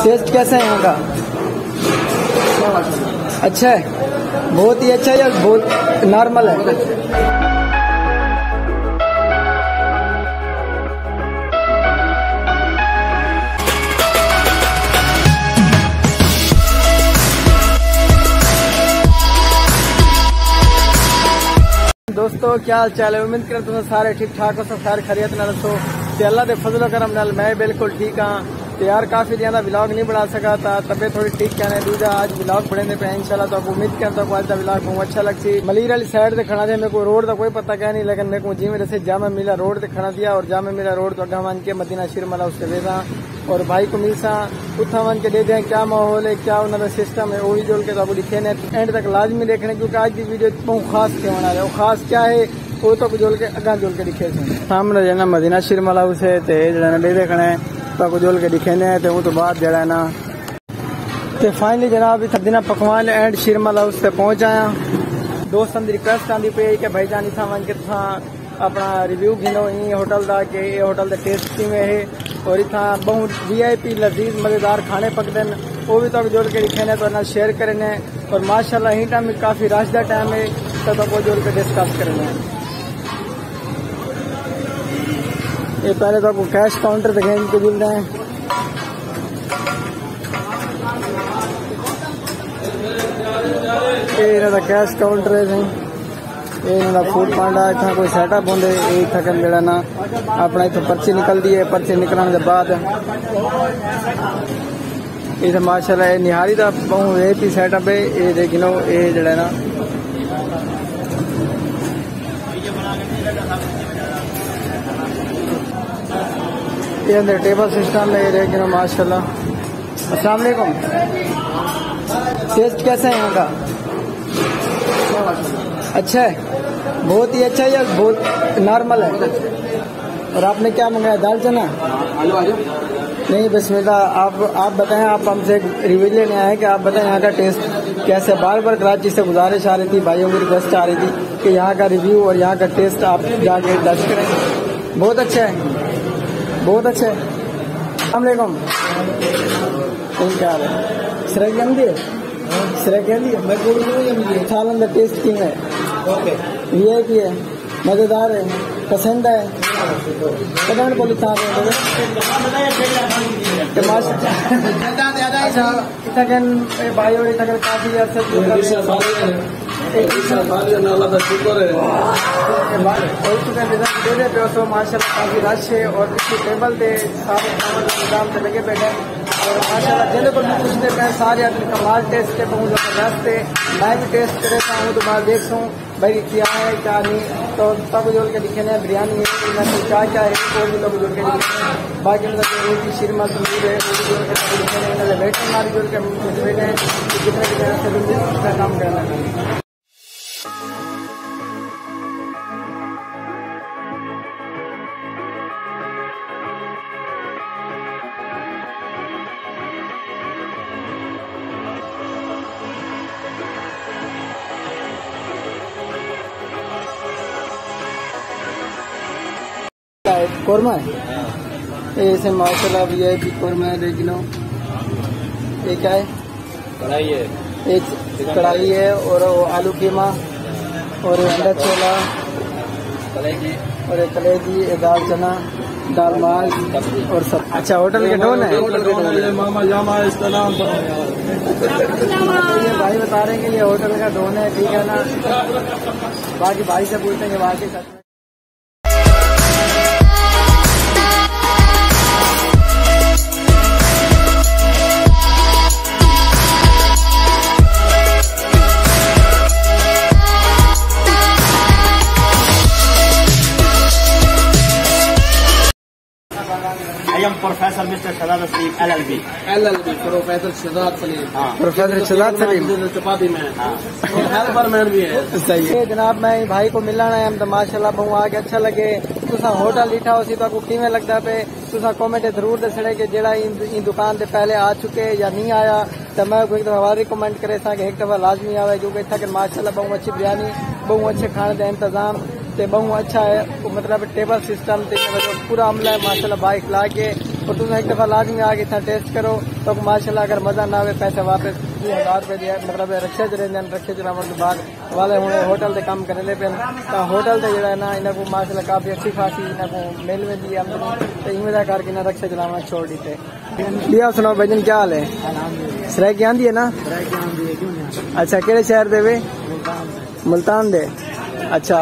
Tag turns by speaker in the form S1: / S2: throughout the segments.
S1: Test कैसा है यहाँ का? अच्छा है, बहुत ही अच्छा है या बहुत नॉर्मल है? दोस्तों क्या हाल चाल है? उम्मीद कर तुम सारे ठीक ठाक हो, सब सारे खैरियत नाल रसो। अल्लाह दे फजल करम नाल मैं बिल्कुल ठीक हाँ। तो यार काफी ज्यादा व्लॉग नहीं बना सका था, तबीयत थोड़ी ठीक कहने दूजा आज व्लॉग बने पे इंशाल्लाह। तो उम्मीद करता हूँ आज का व्लॉग बहुत अच्छा लगती। मलीर वाली साइड से खड़ा थे, मेरे को रोड का कोई पता क्या नहीं, लेकिन मेरे को जिम्मे जैसे जामा मिला रोड से खड़ा दिया और जामा मिला रोड तो अगा मान के मदीना शिर मला उससे वेदा और भाई को मिलसा उठा मान के दे दें क्या माहौल है, क्या उन्होंने सिस्टम है, वो भी जोड़ के तो लिखे ने एंड तक लाजमी देखने, क्योंकि आज की वीडियो बहुत खास के बना रहे। वो खास क्या है वो तो जोड़ के अगा जोड़ के दिखे सामने जो ना मदीना शिर मला उसे जो देखने तो जोड़ के दिखे ने तो वो बाद जरा ना तो फाइनली जनाब मदीना पकवान एंड शिर मला उससे पहुंच आया। दोस्तों की रिक्वेस्ट आती पी कि भाई जान इतना वन के तुम अपना रिव्यू गिनो इन होटल का कि ये होटल का टेस्ट किमें है और इतना बहुत VIP लजीज मजेदार खाने पकते हैं, वो भी तो जोड़ के दिखे ने तो शेयर करें और माशाल्लाह ही टाइम में काफी रश का टाइम है तो जोड़ के डिस्कस करें। ये पहले तो आपको कैश काउंटर दिखाने को मिल रहे हैं। ये कैश काउंटर है, ये फूड पांडा इतना कोई सेटअप होंगे थकन जरा ना अपना इतना पर्ची निकलती है। पर्ची निकलने के बाद ये माशाल्लाह निहारी का बहुत VIP सेटअप है। ये देखो ये जरा ना ये अंदर टेबल सिस्टम है। ये देखो माशाल्लाह। अस्सलाम वालेकुम, टेस्ट कैसा है यहाँ का? अच्छा है, बहुत ही अच्छा है या बहुत नॉर्मल है? और आपने क्या मंगाया? दाल चना? नहीं बिस्मिल्लाह। आप बताएं, आप हमसे रिव्यू लेने आए कि आप बताएं यहाँ का टेस्ट कैसे? बार बार कराची से गुजारिश आ रही थी, भाइयों की रिक्वेस्ट आ रही थी कि यहाँ का रिव्यू और यहाँ का टेस्ट आप जाके दर्ज करें। बहुत अच्छा है, बहुत अच्छा है। अस्सलाम वालेकुम, क्या हाल है? सर जमदी है, सर कहती है मैं सालन का टेस्ट किंग है, VIP है, मजेदार है, पसंद है कदम बोली था भाई और काफी अर्से तो माशाल्लाह काफी रश है और इसकी टेबल पे सारे निजाम से लगे बैठे और माशाल्लाह जिले को भी पूछते मैं सारे अपने कमाल टेस्ट के बहुत जबरदस्त है। मैं भी टेस्ट करता हूँ तो मैं देखता हूँ भाई क्या है क्या नहीं, तो सब जोड़ के दिखे ना बिरयानी है क्या क्या है और भी लोग जोड़ के दिखे। बाकी मतलब रोटी शिरमा तंदूर है वो भी जोड़ के दिखे बैठे हमारी जोड़ के बैठे कितने कितने काम करना है। कोरमा है ऐसे माशाल्लाह VIP कोरमा है। देख लो ये क्या है? कढ़ाई है, एक कढ़ाई है और आलू कीमा और अंडा छोला और कलेजी, दाल चना, दाल माल और सब। अच्छा होटल के डोन है, मामा जामा इसका नाम ये भाई बता रहे हैं कि ये होटल का डोन है, ठीक है ना। बाकी भाई से पूछते हैं वहाँ के professor mister Shadad Salim LLB professor Shadad Salim. Professor Shadad Salim चपाती में हेल्पर मैन भी है। सही है जनाब, मैं भाई को मिलना है हम तो माशाल्लाह बहुत आगे अच्छा लगे। तुसा होटल लिखा हो सी तो किमें लगता पे तुसा कमेंट जरूर दसने कि जेड़ा इन दुकान से पहले आ चुके या नहीं आया तो मैं एक दफा रिकमेंड करे एक दफा लाजमी आवे, क्योंकि इतना कि माशाल्लाह बहुत अच्छी बिरयानी, बहुत अच्छे खाने का इंतजाम ते बहुत अच्छा है। मतलब टेबल सिस्टम पूरा अमला है माशाल्लाह, बाइक ला के और तुम एक दफा लाजमी आके इतना टेस्ट करो तो माशाल्लाह अगर मजा ना आवे पैसे वापस 1000 रुपए दिया मतलब रखे रखे चलावन के बाद वाले हूँ होटल से काम करने पे होटल से जो है ना इन्हें को माशाल्लाह काफी अच्छी खासी इन्हें को मेल में दी तो इनमें करके ना रक्षा चलावा छोड़ दी थे। लिया सुनाओ भाईजन क्या हाल है? सराय की आंधी है ना? अच्छा केड़े शहर दे वे? मुल्तान दे। अच्छा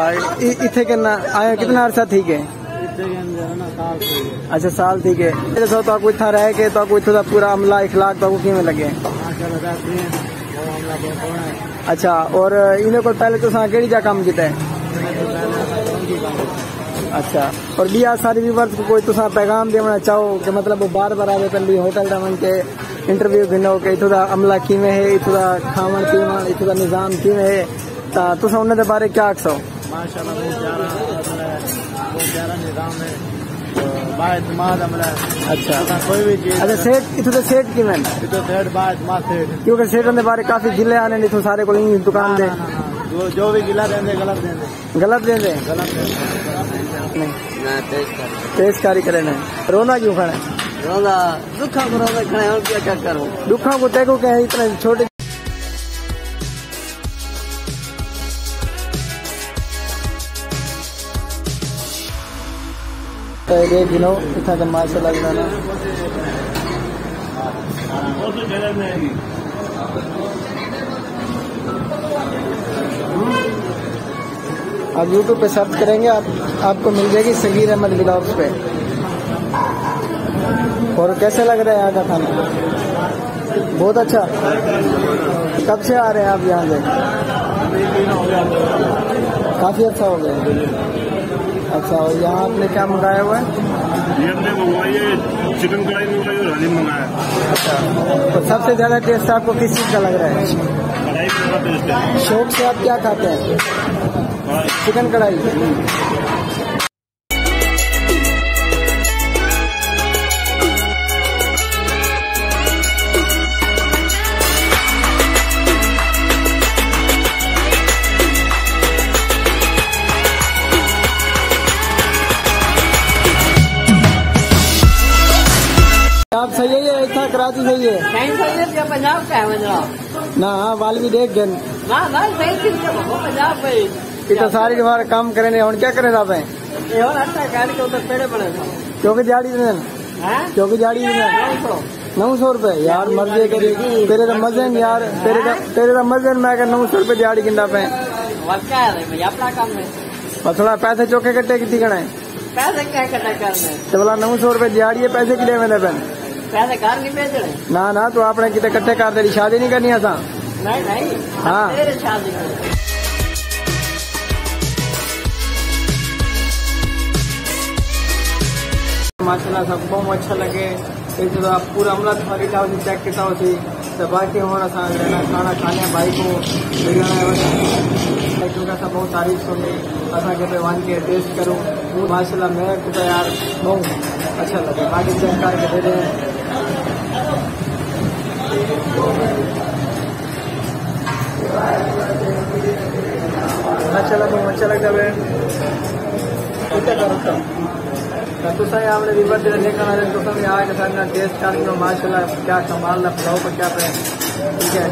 S1: इथे कितना आया कितना अरसा ठीक है? अच्छा साल ठीक है। तो आपको इतना रह के तो आपको इतना पूरा अमला इखलाक तो किमें लगे? अच्छा और इन्हें को पहले तो केड़ी जा काम किया है? अच्छा और बिया सारी व्यूवर्स को कोई तुसा पैगाम देना चाहो कि मतलब वो बार बार आवे पहले होटल रमन के इंटरव्यू गिनो कि इथों दा अमला किमें है, इथों दा खावन पीवन, इथों दा निजाम किमें है, ता तुसा उन्हें दे बारे क्या आखसो?
S2: माशाल्लाह बहुत प्यारा निजाम है, बाएतमाद अमला है।
S1: अच्छा
S2: कोई भी चीज
S1: अच्छा सेठ इथों सेठ किमें?
S2: इथों सेठ बाएतमाद सेठ,
S1: क्योंकि सेठों दे बारे काफी गिले आने इथों सारे को दुकान दे
S2: जो भी गिला देंगे गलत देंगे
S1: गलत नहीं पेशकारी करे ना रोना क्यों खड़ा?
S2: रोना दुखा को रोना खड़े और क्या करूं?
S1: दुखा को तेको क्या है इतने छोटे देख गिनो इतना का माशाल्लाह गिना आप YouTube पे सर्च करेंगे आपको मिल जाएगी सगीर अहमद व्लॉग्स पे। और कैसे लग रहा है यहाँ का खाना? बहुत अच्छा। कब से आ रहे हैं आप यहाँ से? काफी अच्छा हो गया। अच्छा और यहाँ आपने क्या मंगाया हुआ है?
S3: ये हमने मंगवाई है चिकन कढ़ाई मंगवाई और हलीम मंगाया।
S1: अच्छा तो सबसे ज्यादा टेस्ट आपको किस चीज का लग रहा है?
S3: कढ़ाई का टेस्ट है।
S1: शौक से आप क्या खाते हैं? चिकन कढ़ाई। आप सही है या इतना कराची सही है?
S2: पंजाब का है
S1: ना वाल भी देख गए
S2: पंजाब में
S1: इतना सारी के बारे काम करें और क्या करें आप हैं? क्योंकि दिहाड़ी क्योंकि दिहाड़ी 900 रुपए यार मर्जी करी तेरे का मजन यार तेरे का मजन मैं 900 रुपए दिहाड़ी गिंदा पे थोड़ा पैसे चौके कट्टे कितनी करना है?
S2: पैसे क्या कटा करने
S1: तो बोला 900 रुपए दिहाड़ी है पैसे किले मैंने पेन
S2: पैसे घर नहीं भेजने
S1: ना तो आपने कितने कट्टे कर तेरी शादी नहीं करनी ऐसा?
S2: नहीं
S1: हाँ
S2: तेरे शादी
S1: माशाल्लाह सब बहुत अच्छा लगे। तो आप पूरा अमला तुम्हारी चेक किया होती तो बाकी होना खाना खाने भाई को क्योंकि सब बहुत तारीफ सुनी असा के वन के टेस्ट करूँ माशाल्लाह मेरे को तो यार बहुत अच्छा लगे। बाकी चेक करके दे दें अच्छा लग जाए तो सही आपने रिवर दे देखा ना तो सब यहाँ के साथ टेस्ट करेंगे माशाल्लाह क्या कमाल है फ्लाव पर क्या पे ठीक है।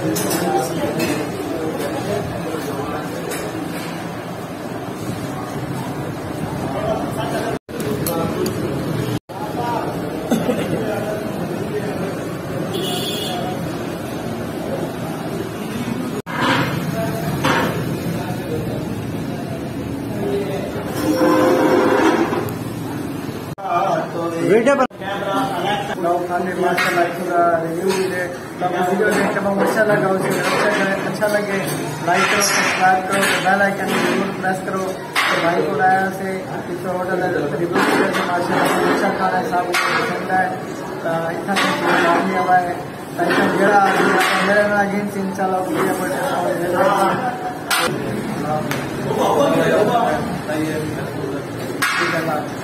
S1: वीडियो खाने माशाल्लाह रिव्यू मिले तो वीडियो देख के बहुत अच्छा लगा उसे अच्छा लगे लाइक करो सब्सक्राइब करो बेल आइकन जरूर प्रेस करो। तो भाई को लाया से इस होटल रिव्यू मिले माशाल्लाह अच्छा खाना है सब पसंद है इतना नहीं हुआ है मेरे अगेंस्ट इंशाल्लाह ठीक है।